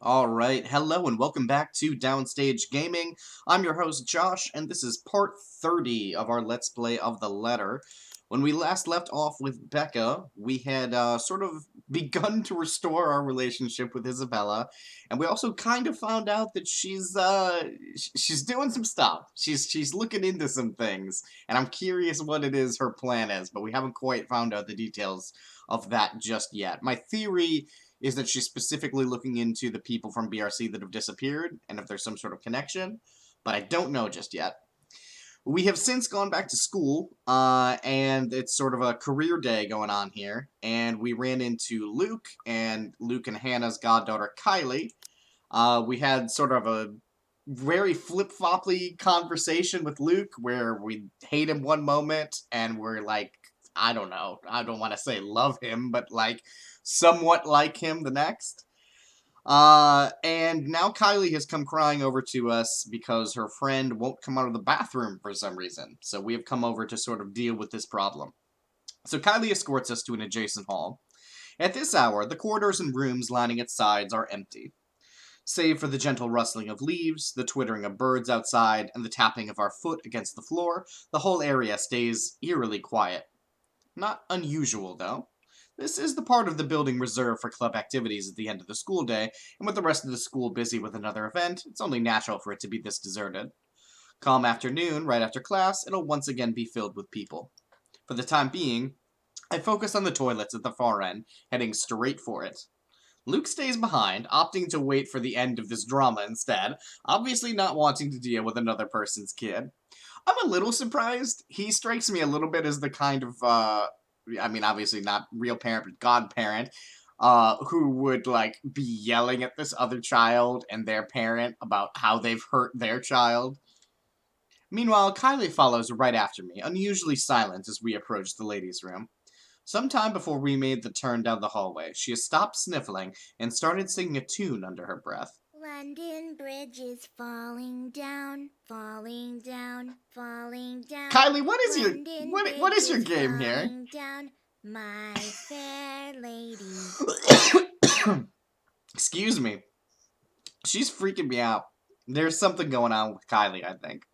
Alright, hello and welcome back to Downstage Gaming. I'm your host Josh, and this is part 30 of our Let's Play of The Letter. When we last left off with Becca, we had sort of begun to restore our relationship with Isabella, and we also kind of found out that she's doing some stuff. She's looking into some things, and I'm curious what it is her plan is, but we haven't quite found out the details of that just yet. My theory is that she's specifically looking into the people from BRC that have disappeared, and if there's some sort of connection, but I don't know just yet. We have since gone back to school, and it's sort of a career day going on here, and we ran into Luke and Hannah's goddaughter, Kylie. We had sort of a very flip-floppy conversation with Luke, where we hate him one moment, and we're like, I don't know, I don't want to say love him, but like, somewhat like him the next. And now Kylie has come crying over to us because her friend won't come out of the bathroom for some reason. So we have come over to sort of deal with this problem. So Kylie escorts us to an adjacent hall. At this hour, the corridors and rooms lining its sides are empty. Save for the gentle rustling of leaves, the twittering of birds outside, and the tapping of our foot against the floor, the whole area stays eerily quiet. Not unusual, though. This is the part of the building reserved for club activities at the end of the school day, and with the rest of the school busy with another event, it's only natural for it to be this deserted. Calm afternoon, right after class, it'll once again be filled with people. For the time being, I focus on the toilets at the far end, heading straight for it. Luke stays behind, opting to wait for the end of this drama instead, obviously not wanting to deal with another person's kid. I'm a little surprised. He strikes me a little bit as the kind of, obviously not real parent, but godparent, who would, like, be yelling at this other child and their parent about how they've hurt their child. Meanwhile, Kylie follows right after me, unusually silent as we approach the ladies' room. Sometime before we made the turn down the hallway, she has stopped sniffling and started singing a tune under her breath. London Bridge is falling down, falling down, falling down. Kylie, what is London what is your Bridge game here? falling down, my fair lady. Excuse me. She's freaking me out. There's something going on with Kylie, I think.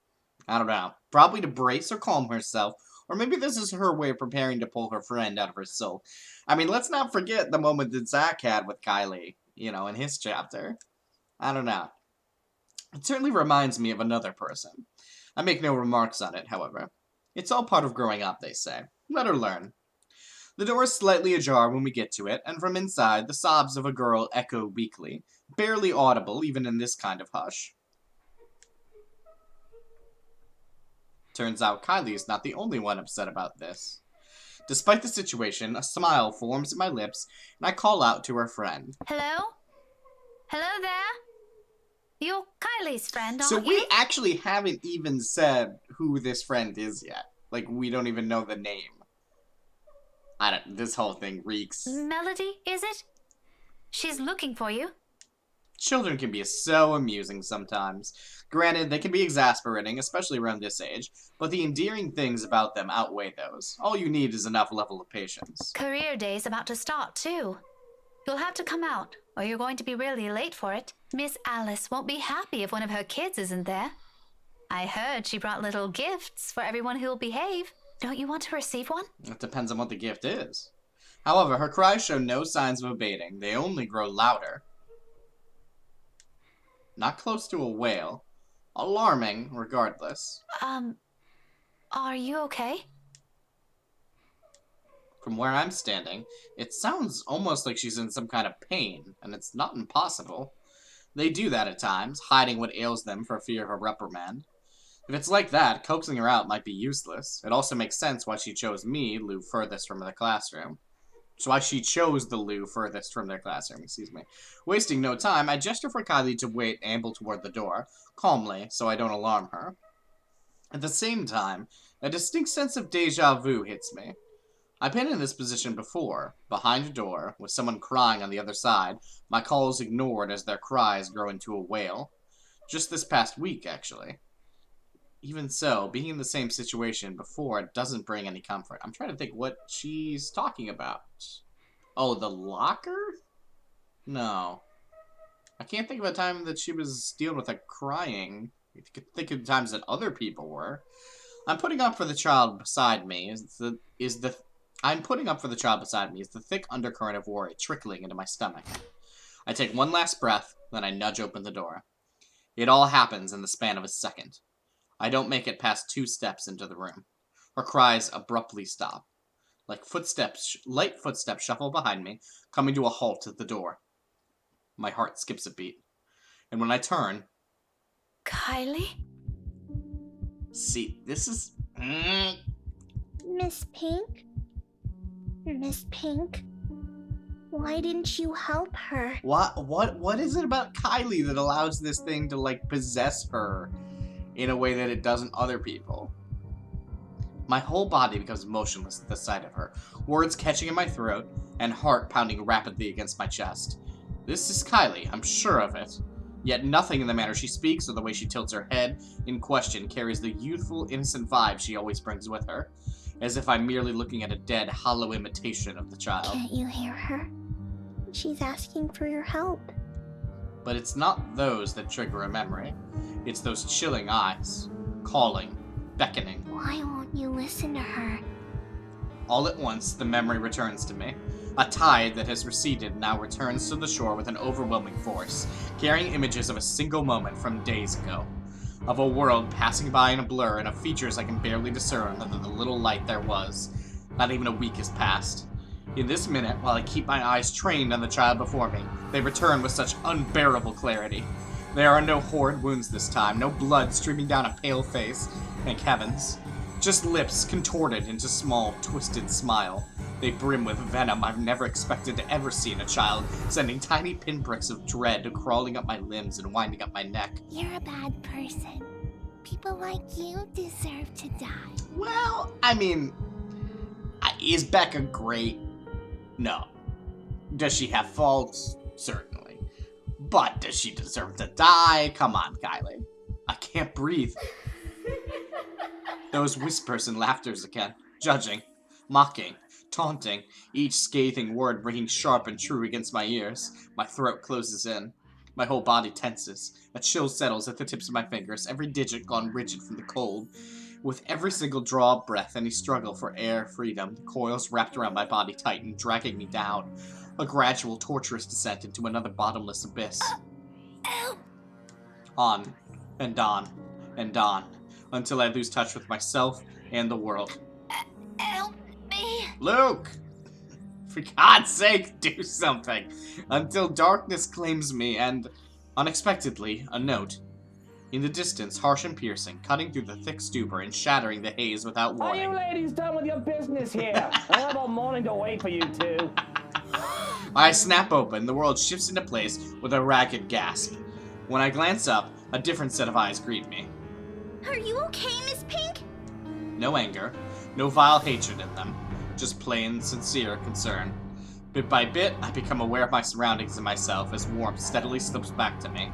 I don't know. Probably to brace or calm herself, or maybe this is her way of preparing to pull her friend out of her soul. I mean, let's not forget the moment that Zach had with Kylie, in his chapter. I don't know. It certainly reminds me of another person. I make no remarks on it, however. It's all part of growing up, they say. Let her learn. The door is slightly ajar when we get to it, and from inside, the sobs of a girl echo weakly, barely audible even in this kind of hush. Turns out Kylie is not the only one upset about this. Despite the situation, a smile forms at my lips, and I call out to her friend. Hello? Hello there? You're Kylie's friend, aren't So you? we actually haven't even said who this friend is yet. Like, we don't even know the name. This whole thing reeks. Melody, is it? She's looking for you. Children can be so amusing sometimes. Granted, they can be exasperating, especially around this age, but the endearing things about them outweigh those. All you need is enough level of patience. Career day's about to start, too. You'll have to come out, or you're going to be really late for it. Miss Alice won't be happy if one of her kids isn't there. I heard she brought little gifts for everyone who'll behave. Don't you want to receive one? It depends on what the gift is. However, her cries show no signs of abating. They only grow louder. Not close to a wail. Alarming, regardless. Are you okay? From where I'm standing, it sounds almost like she's in some kind of pain, and it's not impossible. They do that at times, hiding what ails them for fear of a reprimand. If it's like that, coaxing her out might be useless. It also makes sense why she chose me, Lou, furthest from the classroom. It's why she chose the Lou furthest from their classroom, Wasting no time, I gesture for Kylie to wait and amble toward the door, calmly, so I don't alarm her. At the same time, a distinct sense of deja vu hits me. I've been in this position before, behind a door, with someone crying on the other side, my calls ignored as their cries grow into a wail. Just this past week, actually. Even so, being in the same situation before doesn't bring any comfort. I'm trying to think what she's talking about. Oh, the locker? No. I can't think of a time that she was dealing with a crying. If you could think of times that other people were. I'm putting up for the child beside me is the thick undercurrent of worry trickling into my stomach. I take one last breath, then I nudge open the door. It all happens in the span of a second. I don't make it past 2 steps into the room. Her cries abruptly stop. Like light footsteps shuffle behind me, coming to a halt at the door. My heart skips a beat. And when I turn... Kylie? See, this is... Miss Pink? Miss Pink? Why didn't you help her? What is it about Kylie that allows this thing to, like, possess her in a way that it doesn't other people? My whole body becomes motionless at the sight of her, words catching in my throat, and heart pounding rapidly against my chest. This is Kylie, I'm sure of it. Yet nothing in the manner she speaks or the way she tilts her head in question carries the youthful, innocent vibe she always brings with her, as if I'm merely looking at a dead, hollow imitation of the child. Can't you hear her? She's asking for your help. But it's not those that trigger a memory. It's those chilling eyes, calling, beckoning. Why won't you listen to her? All at once, the memory returns to me. A tide that has receded now returns to the shore with an overwhelming force, carrying images of a single moment from days ago. Of a world passing by in a blur and of features I can barely discern other than the little light there was. Not even a week has passed. In this minute, while I keep my eyes trained on the child before me, they return with such unbearable clarity. There are no horrid wounds this time, no blood streaming down a pale face, thank heavens. Just lips contorted into small, twisted smile. They brim with venom I've never expected to ever see in a child, sending tiny pinpricks of dread crawling up my limbs and winding up my neck. You're a bad person. People like you deserve to die. Well, I mean, is Becca great? No. Does she have faults? Certainly. But does she deserve to die? Come on, Kylie. I can't breathe. Those whispers and laughters again, judging, mocking, taunting, each scathing word ringing sharp and true against my ears. My throat closes in. My whole body tenses. A chill settles at the tips of my fingers, every digit gone rigid from the cold. With every single draw of breath, any struggle for air, freedom, the coils wrapped around my body tighten, dragging me down. A gradual, torturous descent into another bottomless abyss. On, and on, and on, until I lose touch with myself and the world. Help me! Luke! For God's sake, do something! Until darkness claims me, and, unexpectedly, a note. In the distance, harsh and piercing, cutting through the thick stupor and shattering the haze without Are you warning. ladies done with your business here? I have all morning to wait for you two. I snap open, the world shifts into place with a ragged gasp. When I glance up, a different set of eyes greet me. Are you okay, Miss Pink? No anger, no vile hatred in them, just plain, sincere concern. Bit by bit, I become aware of my surroundings and myself as warmth steadily slips back to me.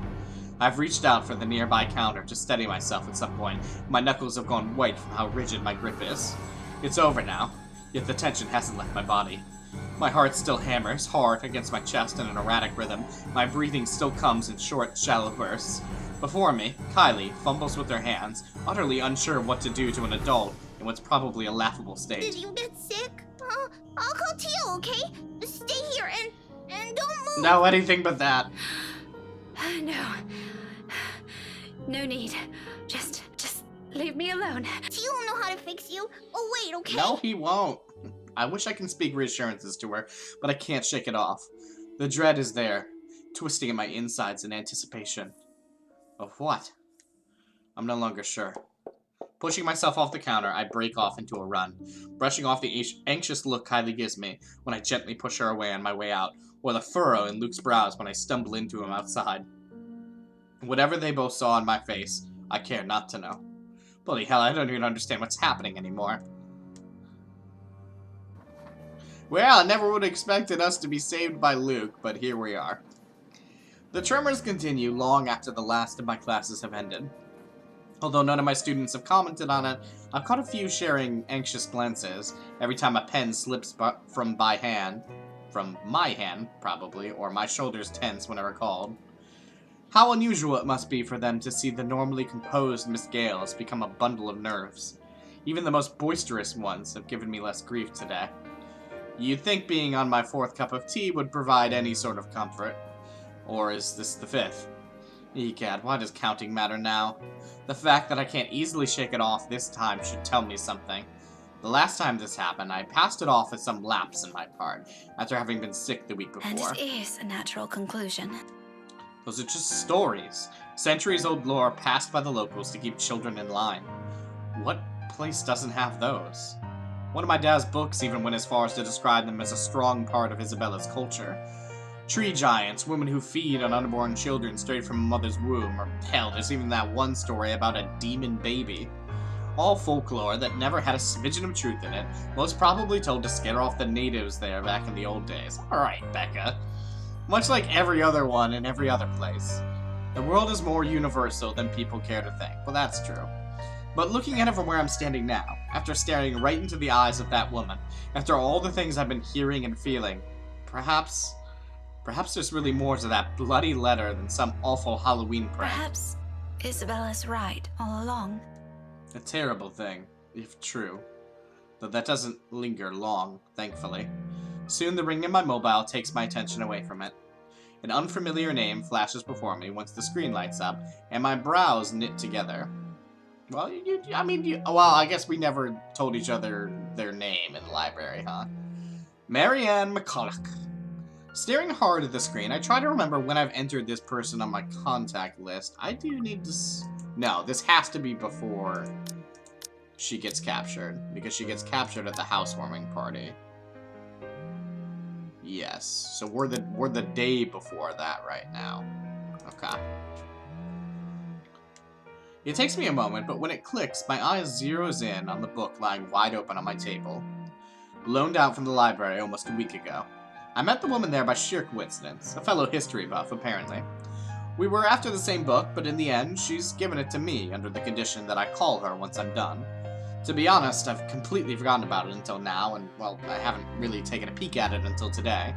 I've reached out for the nearby counter to steady myself at some point. My knuckles have gone white from how rigid my grip is. It's over now, yet the tension hasn't left my body. My heart still hammers hard against my chest in an erratic rhythm. My breathing still comes in short, shallow bursts. Before me, Kylie fumbles with her hands, utterly unsure what to do to an adult in what's probably a laughable Did state. you get sick? I'll call Tio, okay? Stay here and don't move. No, anything but that. No. No need. Just leave me alone. Tio will know how to fix you. Oh, wait, okay? No, he won't. I wish I can speak reassurances to her, but I can't shake it off. The dread is there, twisting at my insides in anticipation. Of what? I'm no longer sure. Pushing myself off the counter, I break off into a run, brushing off the anxious look Kylie gives me when I gently push her away on my way out, or the furrow in Luke's brows when I stumble into him outside. Whatever they both saw on my face, I care not to know. Bloody hell, I don't even understand what's happening anymore. Well, I never would have expected us to be saved by Luke, but here we are. The tremors continue long after the last of my classes have ended. Although none of my students have commented on it, I've caught a few sharing anxious glances every time a pen slips from my hand, probably, or my shoulders tense whenever called. How unusual it must be for them to see the normally composed Miss Gales become a bundle of nerves. Even the most boisterous ones have given me less grief today. You'd think being on my 4th cup of tea would provide any sort of comfort. Or is this the 5th? Egad, why does counting matter now? The fact that I can't easily shake it off this time should tell me something. The last time this happened, I passed it off as some lapse in my part, after having been sick the week And before. it is a natural conclusion. Those are just stories. Centuries-old lore passed by the locals to keep children in line. What place doesn't have those? One of my dad's books even went as far as to describe them as a strong part of Isabella's culture. Tree giants, women who feed on unborn children straight from a mother's womb, or hell, there's even that one story about a demon baby. All folklore that never had a smidgen of truth in it, most probably told to scare off the natives there back in the old days. Alright, Becca. Much like every other one in every other place. The world is more universal than people care to think. Well, that's true. But looking at it from where I'm standing now, after staring right into the eyes of that woman, after all the things I've been hearing and feeling, perhaps there's really more to that bloody letter than some awful Halloween prank. Perhaps Isabella's right all along. A terrible thing, if true. Though that doesn't linger long, thankfully. Soon the ring in my mobile takes my attention away from it. An unfamiliar name flashes before me once the screen lights up, and my brows knit together. Well, I guess we never told each other their name in the library, huh? Marianne McCulloch. Staring hard at the screen, I try to remember when I've entered this person on my contact list. I do need to... No, this has to be before she gets captured, because she gets captured at the housewarming party. Yes, so we're the day before that right now. Okay. It takes me a moment, but when it clicks, my eye zeroes in on the book lying wide open on my table. Loaned out from the library almost a week ago. I met the woman there by sheer coincidence, a fellow history buff, apparently. We were after the same book, but in the end, she's given it to me under the condition that I call her once I'm done. To be honest, I've completely forgotten about it until now, and, well, I haven't really taken a peek at it until today.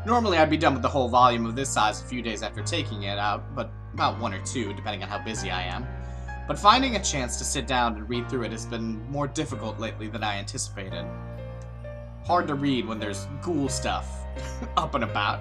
Normally, I'd be done with the whole volume of this size a few days after taking it out, but about 1 or 2, depending on how busy I am. But finding a chance to sit down and read through it has been more difficult lately than I anticipated. Hard to read when there's ghoul stuff up and about.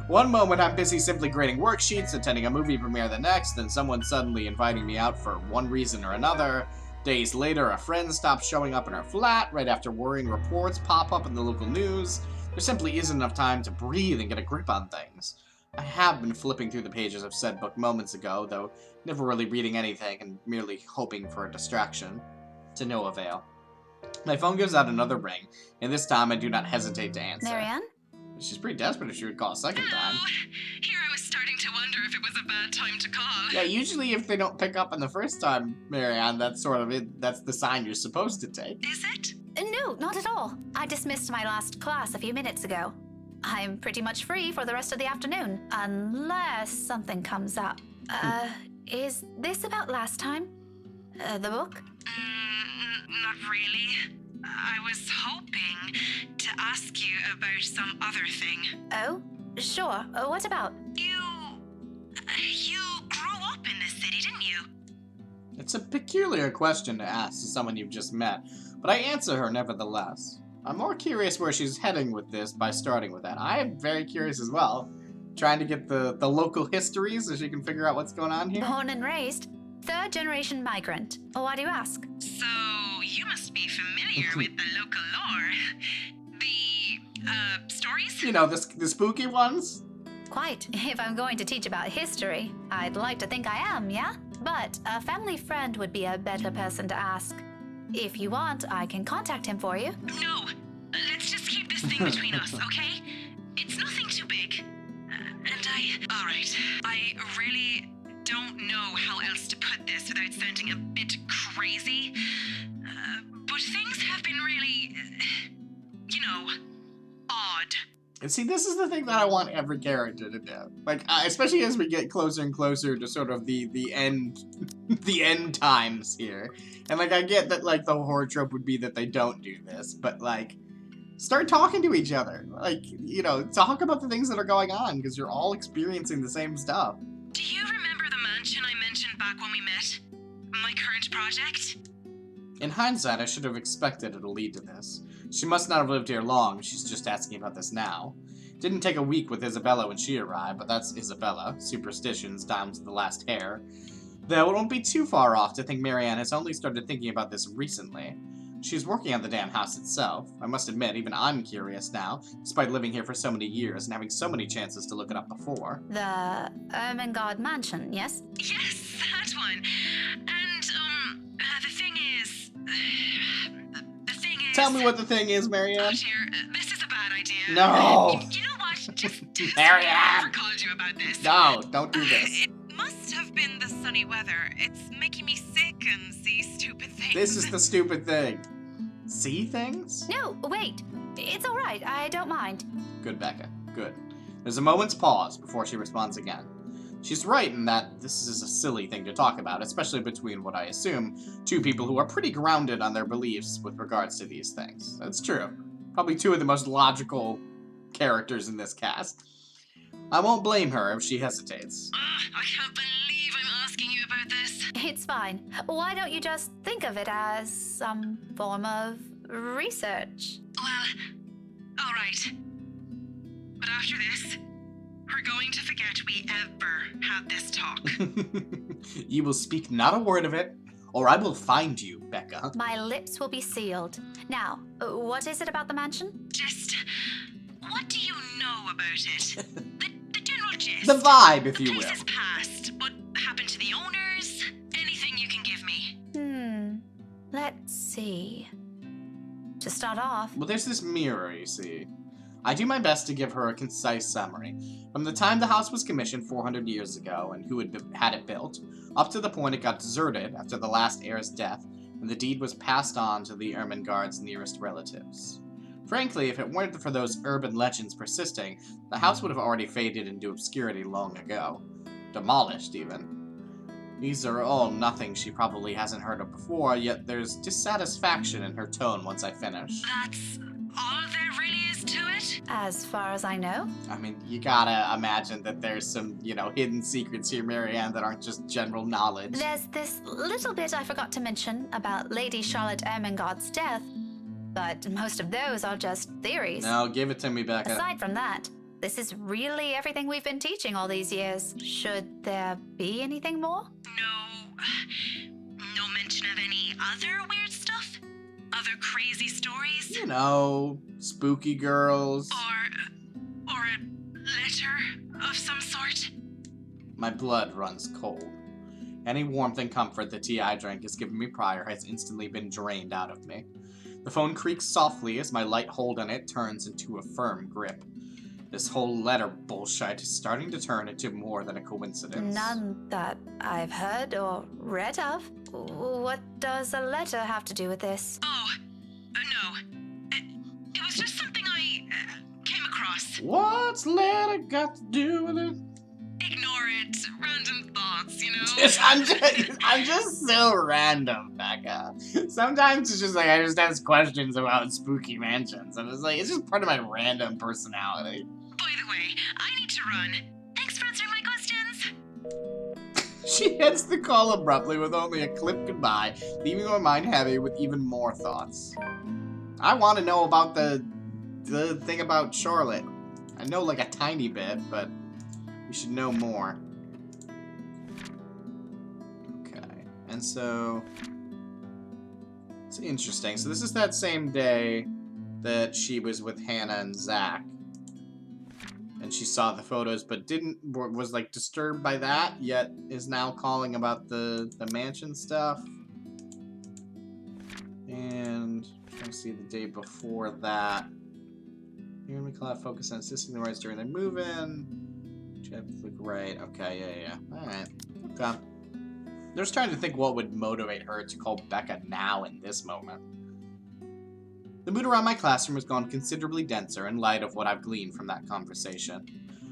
One moment I'm busy simply grading worksheets, attending a movie premiere the next, then someone suddenly inviting me out for one reason or another. Days later, a friend stops showing up in our flat right after worrying reports pop up in the local news. There simply isn't enough time to breathe and get a grip on things. I have been flipping through the pages of said book moments ago, though never really reading anything and merely hoping for a distraction. To no avail. My phone gives out another ring, and this time I do not hesitate to answer. Marianne? She's pretty desperate if she would call a second time. Here I was starting to wonder if it was a bad time to call. Yeah, usually if they don't pick up on the first time, Marianne, that's sort of it. That's the sign you're supposed to take. Is it? No, not at all. I dismissed my last class a few minutes ago. I'm pretty much free for the rest of the afternoon, unless something comes up. Is this about last time? The book? Not really. I was hoping to ask you about some other thing. Oh, sure. What about? You grew up in this city, didn't you? It's a peculiar question to ask to someone you've just met, but I answer her nevertheless. I'm more curious where she's heading with this by starting with that. I am very curious as well, trying to get the local history so she can figure out what's going on here. Born and raised. 3rd generation migrant. Why do you ask? So, you must be familiar with the local lore. The, stories? You know, the spooky ones? Quite. If I'm going to teach about history, I'd like to think I am, yeah? But a family friend would be a better person to ask. If you want, I can contact him for you. No. Let's just keep this thing between us, okay? It's nothing too big. Alright. I really don't know how else to put this without sounding a bit crazy. But things have been really, odd. And see, this is the thing that I want every character to do. Like, especially as we get closer and closer to sort of the end, the end times here. And, like, I get that, like, the horror trope would be that they don't do this, but, like, start talking to each other. Like, talk about the things that are going on, because you're all experiencing the same stuff. Do you mentioned back when we met. My current project. In hindsight, I should have expected it to lead to this. She must not have lived here long, she's just asking about this now. It didn't take a week with Isabella when she arrived, but that's Isabella. Superstitions down to the last hair. Though it won't be too far off to think Marianne has only started thinking about this recently. She's working on the damn house itself. I must admit, even I'm curious now, despite living here for so many years and having so many chances to look it up before. The Ermengarde Mansion, yes? Yes, that one. And, the thing is... The thing is... Tell me what the thing is, Oh Marianne. dear, this is a bad idea. No! You know what? Just... Marianne! I never called you about this. No, don't do this. It must have been the sunny weather. It's making me sick and see stupid things. This is the stupid thing. See things? No, wait. It's all right. I don't mind. Good, Becca. Good. There's a moment's pause before she responds again. She's right in that this is a silly thing to talk about, especially between what I assume two people who are pretty grounded on their beliefs with regards to these things. That's true. Probably two of the most logical characters in this cast. I won't blame her if she hesitates. I can't believe I'm asking you about this. It's fine. Why don't you just think of it as some form of research? Well, all right. But after this, we're going to forget we ever had this talk. You will speak not a word of it, or I will find you, Becca. My lips will be sealed. Now, what is it about the mansion? Just, what do you know about it? The general gist. The vibe, if The you place will. is past. What happened to the owners? Anything you can give me? Let's see. To start off, Well, there's this mirror, you see. I do my best to give her a concise summary. From the time the house was commissioned 400 years ago and who had it built, up to the point it got deserted after the last heir's death, and the deed was passed on to the Ermengarde's nearest relatives. Frankly, if it weren't for those urban legends persisting, the house would have already faded into obscurity long ago. Demolished, even. These are all nothing she probably hasn't heard of before, yet there's dissatisfaction in her tone once I finish. That's all there really is to it? as far as I know. I mean, you gotta imagine that there's some, hidden secrets here, Marianne, that aren't just general knowledge. There's this little bit I forgot to mention about Lady Charlotte Ermengarde's death, but most of those are just theories. No, give it to me, Becca. Aside from that, this is really everything we've been teaching all these years. Should there be anything more? No mention of any other weird stuff? Other crazy stories? Spooky girls. Or a letter of some sort? My blood runs cold. Any warmth and comfort the tea I drank has given me prior has instantly been drained out of me. The phone creaks softly as my light hold on it turns into a firm grip. This whole letter bullshit is starting to turn into more than a coincidence. None that I've heard or read of. What does a letter have to do with this? Oh, no. It was just something I came across. What's letter got to do with it? Ignore it. Random thoughts, I'm just so random, Becca. Sometimes it's just like I just ask questions about spooky mansions, and it's just part of my random personality. By the way, I need to run. Thanks for answering my questions. She ends the call abruptly with only a clipped goodbye, leaving my mind heavy with even more thoughts. I want to know about the thing about Charlotte. I know like a tiny bit, but we should know more. Okay, and so it's interesting. So this is that same day that she was with Hannah and Zach. And she saw the photos, but was like disturbed by that, yet is now calling about the mansion stuff. And let's see the day before that. Here in McLeod focus on assisting the rights during their move-in. Look right. Okay, yeah. Alright. Okay. I'm just trying to think what would motivate her to call Becca now in this moment. The mood around my classroom has gone considerably denser in light of what I've gleaned from that conversation.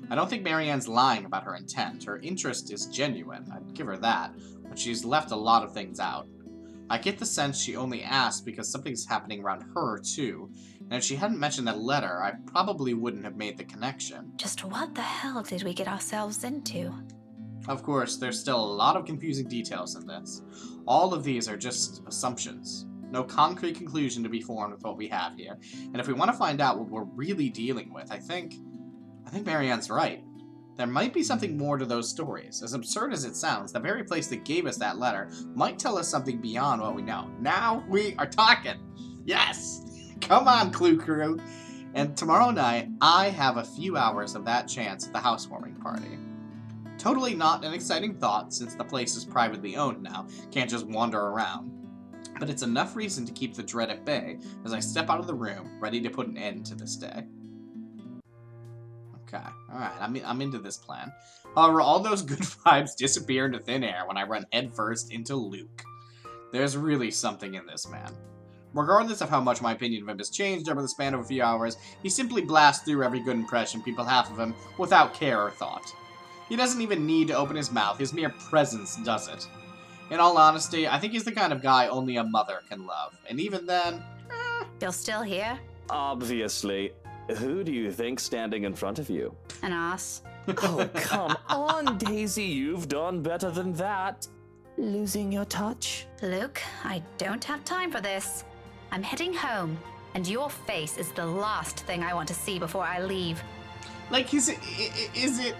I don't think Marianne's lying about her intent. Her interest is genuine, I'd give her that, but she's left a lot of things out. I get the sense she only asked because something's happening around her, too, and if she hadn't mentioned that letter, I probably wouldn't have made the connection. Just what the hell did we get ourselves into? Of course, there's still a lot of confusing details in this. All of these are just assumptions. No concrete conclusion to be formed with what we have here. And if we want to find out what we're really dealing with, I think Marianne's right. There might be something more to those stories. As absurd as it sounds, the very place that gave us that letter might tell us something beyond what we know. Now we are talking! Yes! Come on, Clue Crew! And tomorrow night, I have a few hours of that chance at the housewarming party. Totally not an exciting thought, since the place is privately owned now. Can't just wander around. But it's enough reason to keep the dread at bay as I step out of the room, ready to put an end to this day. Okay, alright, I'm into this plan. However, all those good vibes disappear into thin air when I run headfirst into Luke. There's really something in this man. Regardless of how much my opinion of him has changed over the span of a few hours, he simply blasts through every good impression people have of him without care or thought. He doesn't even need to open his mouth, his mere presence does it. In all honesty, I think he's the kind of guy only a mother can love. And even then... You're still here? Obviously. Who do you think's standing in front of you? An ass. Oh, come on, Daisy. You've done better than that. Losing your touch? Luke, I don't have time for this. I'm heading home, and your face is the last thing I want to see before I leave. Like, is it...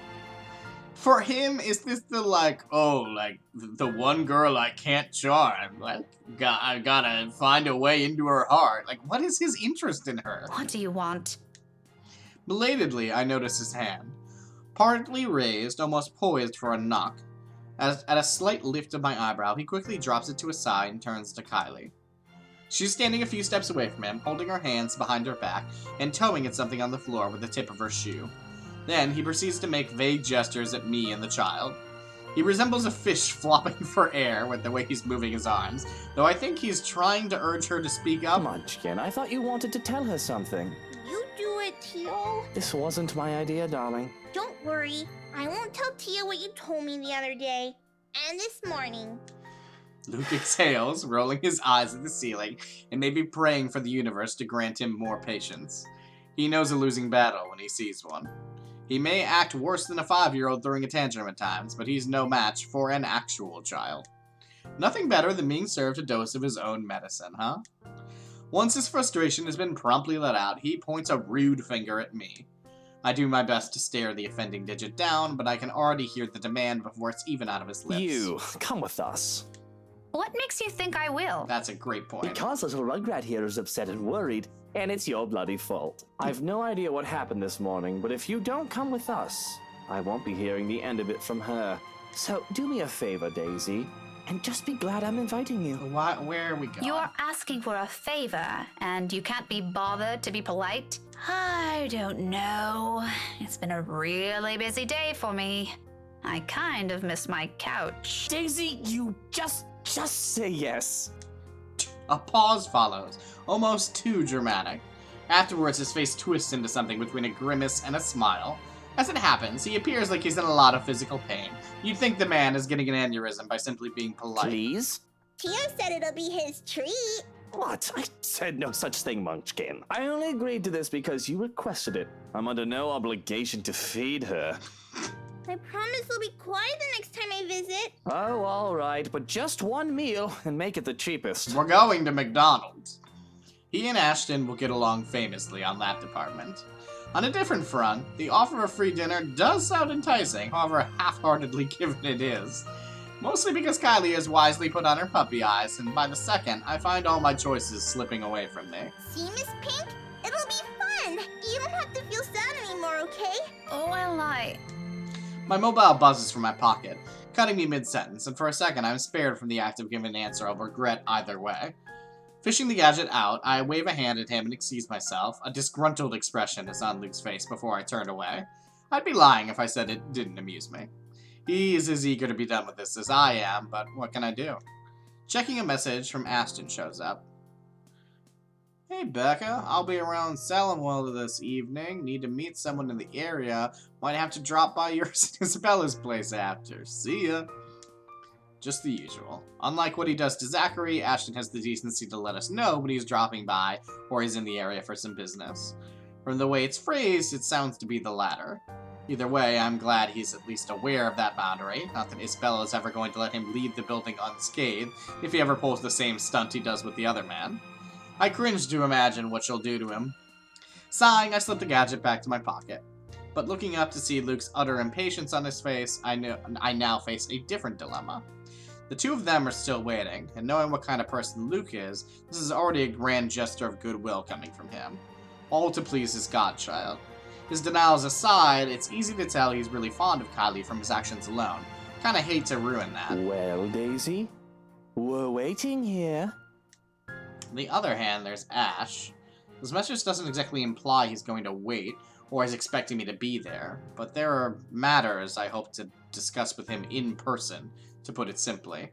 For him, is this the, like, oh, like, the one girl I can't charm? Like, I gotta find a way into her heart. Like, what is his interest in her? What do you want? Belatedly, I notice his hand. Partly raised, almost poised for a knock. At a slight lift of my eyebrow, he quickly drops it to his side and turns to Kylie. She's standing a few steps away from him, holding her hands behind her back and towing at something on the floor with the tip of her shoe. Then, he proceeds to make vague gestures at me and the child. He resembles a fish flopping for air with the way he's moving his arms, though I think he's trying to urge her to speak up. Munchkin, I thought you wanted to tell her something. You do it, Teal. This wasn't my idea, darling. Don't worry. I won't tell Tia what you told me the other day. And this morning. Luke exhales, rolling his eyes at the ceiling, and maybe praying for the universe to grant him more patience. He knows a losing battle when he sees one. He may act worse than a 5-year-old throwing a tantrum at times, but he's no match for an actual child. Nothing better than being served a dose of his own medicine, huh? Once his frustration has been promptly let out, he points a rude finger at me. I do my best to stare the offending digit down, but I can already hear the demand before it's even out of his lips. You, come with us. What makes you think I will? That's a great point. Because little Rugrat here is upset and worried, and it's your bloody fault. I've no idea what happened this morning, but if you don't come with us, I won't be hearing the end of it from her. So do me a favor, Daisy, and just be glad I'm inviting you. Where are we going? You're asking for a favor, and you can't be bothered to be polite? I don't know. It's been a really busy day for me. I kind of miss my couch. Daisy, you just say yes. A pause follows, almost too dramatic. Afterwards, his face twists into something between a grimace and a smile. As it happens, he appears like he's in a lot of physical pain. You'd think the man is getting an aneurysm by simply being polite. Please? Tia said it'll be his treat. What? I said no such thing, Munchkin. I only agreed to this because you requested it. I'm under no obligation to feed her. I promise I'll be quiet the next time I visit. Oh, all right, but just one meal and make it the cheapest. We're going to McDonald's. He and Ashton will get along famously on that department. On a different front, the offer of free dinner does sound enticing, however half-heartedly given it is. Mostly because Kylie has wisely put on her puppy eyes, and by the second, I find all my choices slipping away from me. See, Miss Pink? It'll be fun. You don't have to feel sad anymore, okay? Oh, well, My mobile buzzes from my pocket, cutting me mid-sentence, and for a second I'm spared from the act of giving an answer I'll regret either way. Fishing the gadget out, I wave a hand at him and excuse myself. A disgruntled expression is on Luke's face before I turn away. I'd be lying if I said it didn't amuse me. He is as eager to be done with this as I am, but what can I do? Checking a message from Ashton shows up. Hey Becca, I'll be around Salemwell this evening. Need to meet someone in the area. Might have to drop by yours and Isabella's place after. See ya. Just the usual. Unlike what he does to Zachary, Ashton has the decency to let us know when he's dropping by or he's in the area for some business. From the way it's phrased, it sounds to be the latter. Either way, I'm glad he's at least aware of that boundary. Not that Isabella is ever going to let him leave the building unscathed if he ever pulls the same stunt he does with the other man. I cringe to imagine what she'll do to him. Sighing, I slip the gadget back to my pocket. But looking up to see Luke's utter impatience on his face, I now face a different dilemma. The two of them are still waiting, and knowing what kind of person Luke is, this is already a grand gesture of goodwill coming from him. All to please his godchild. His denials aside, it's easy to tell he's really fond of Kylie from his actions alone. Kinda hate to ruin that. Well, Daisy, we're waiting here. On the other hand, there's Ash. This message doesn't exactly imply he's going to wait, or is expecting me to be there, but there are matters I hope to discuss with him in person, to put it simply.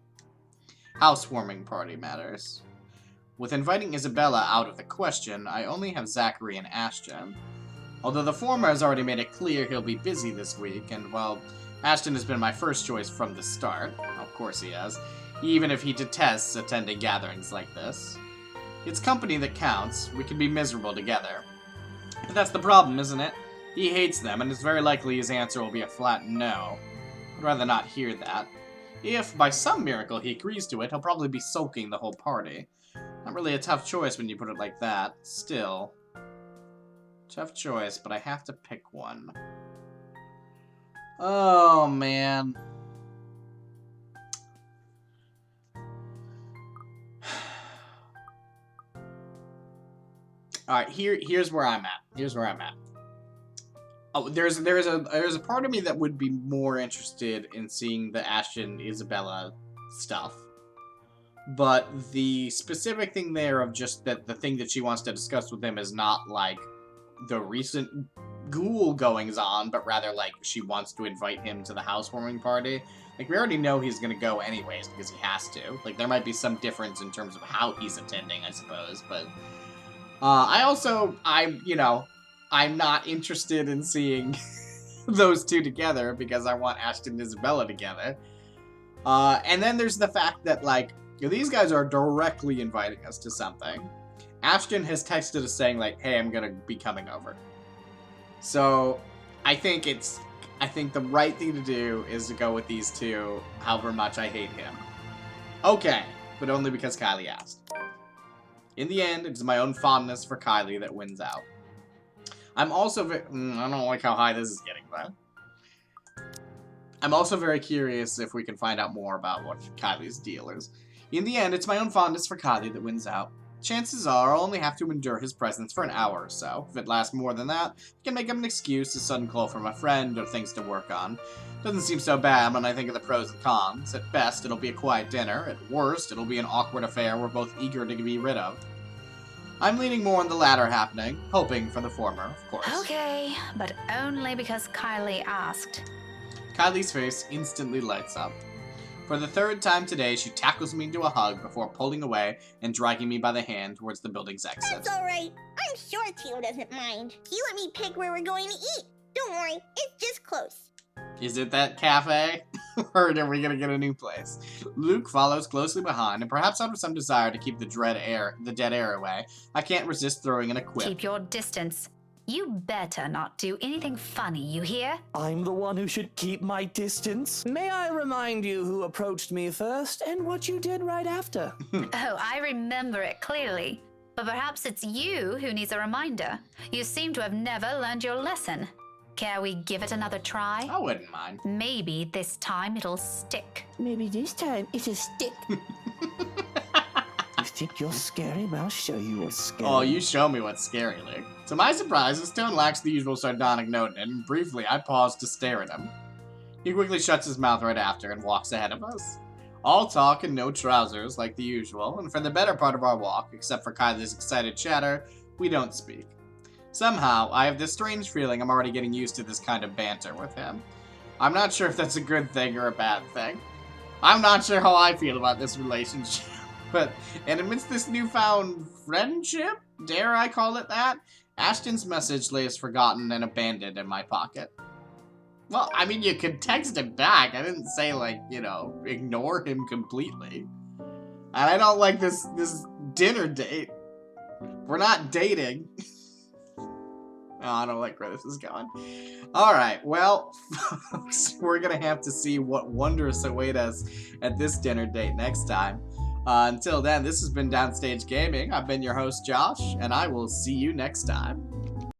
Housewarming party matters. With inviting Isabella out of the question, I only have Zachary and Ashton. Although the former has already made it clear he'll be busy this week, and well, Ashton has been my first choice from the start. Of course he has, even if he detests attending gatherings like this. It's company that counts. We can be miserable together. But that's the problem, isn't it? He hates them, and it's very likely his answer will be a flat no. I'd rather not hear that. If, by some miracle, he agrees to it, he'll probably be sulking the whole party. Not really a tough choice when you put it like that. Still. Tough choice, but I have to pick one. Oh, man. Alright, here's where I'm at. Oh, there's a part of me that would be more interested in seeing the Ashton Isabella stuff. But the specific thing there of just that the thing that she wants to discuss with him is not like the recent ghoul goings on, but rather like she wants to invite him to the housewarming party. Like, we already know he's gonna go anyways because he has to. Like, there might be some difference in terms of how he's attending, I suppose, but I'm not interested in seeing those two together because I want Ashton and Isabella together. And then there's the fact that, like, these guys are directly inviting us to something. Ashton has texted us saying, like, hey, I'm gonna be coming over. So, I think the right thing to do is to go with these two, however much I hate him. Okay, but only because Kylie asked. In the end, it's my own fondness for Kylie that wins out. I'm also I don't like how high this is getting, but I'm also very curious if we can find out more about what Kylie's deal is. In the end, it's my own fondness for Kylie that wins out. Chances are I'll only have to endure his presence for an hour or so. If it lasts more than that, I can make up an excuse, a sudden call from a friend, or things to work on. Doesn't seem so bad when I think of the pros and cons. At best, it'll be a quiet dinner. At worst, it'll be an awkward affair we're both eager to be rid of. I'm leaning more on the latter happening, hoping for the former, of course. Okay, but only because Kylie asked. Kylie's face instantly lights up. For the third time today, she tackles me into a hug before pulling away and dragging me by the hand towards the building's exit. That's alright. I'm sure Tio doesn't mind. He let me pick where we're going to eat. Don't worry, it's just close. Is it that cafe? Or are we gonna get a new place? Luke follows closely behind, and perhaps out of some desire to keep the dead air away, I can't resist throwing in a quip. Keep your distance. You better not do anything funny, you hear? I'm the one who should keep my distance. May I remind you who approached me first and what you did right after? Oh, I remember it clearly. But perhaps it's you who needs a reminder. You seem to have never learned your lesson. Care we give it another try? I wouldn't mind. Maybe this time it'll stick. Maybe this time it'll stick. You think you're scary? I'll show you what's scary. Oh, you show me what's scary, Luke. To my surprise, his tone lacks the usual sardonic note in it, and briefly I paused to stare at him. He quickly shuts his mouth right after and walks ahead of us. All talk and no trousers, like the usual, and for the better part of our walk, except for Kylie's excited chatter, we don't speak. Somehow, I have this strange feeling I'm already getting used to this kind of banter with him. I'm not sure if that's a good thing or a bad thing. I'm not sure how I feel about this relationship. And amidst this newfound friendship, dare I call it that, Ashton's message lays forgotten and abandoned in my pocket. Well, I mean, you could text him back. I didn't say, like, ignore him completely. And I don't like this dinner date. We're not dating. I don't like where this is going. Alright, well, folks, we're gonna have to see what wonders await us at this dinner date next time. Until then, this has been Downstage Gaming. I've been your host, Josh, and I will see you next time.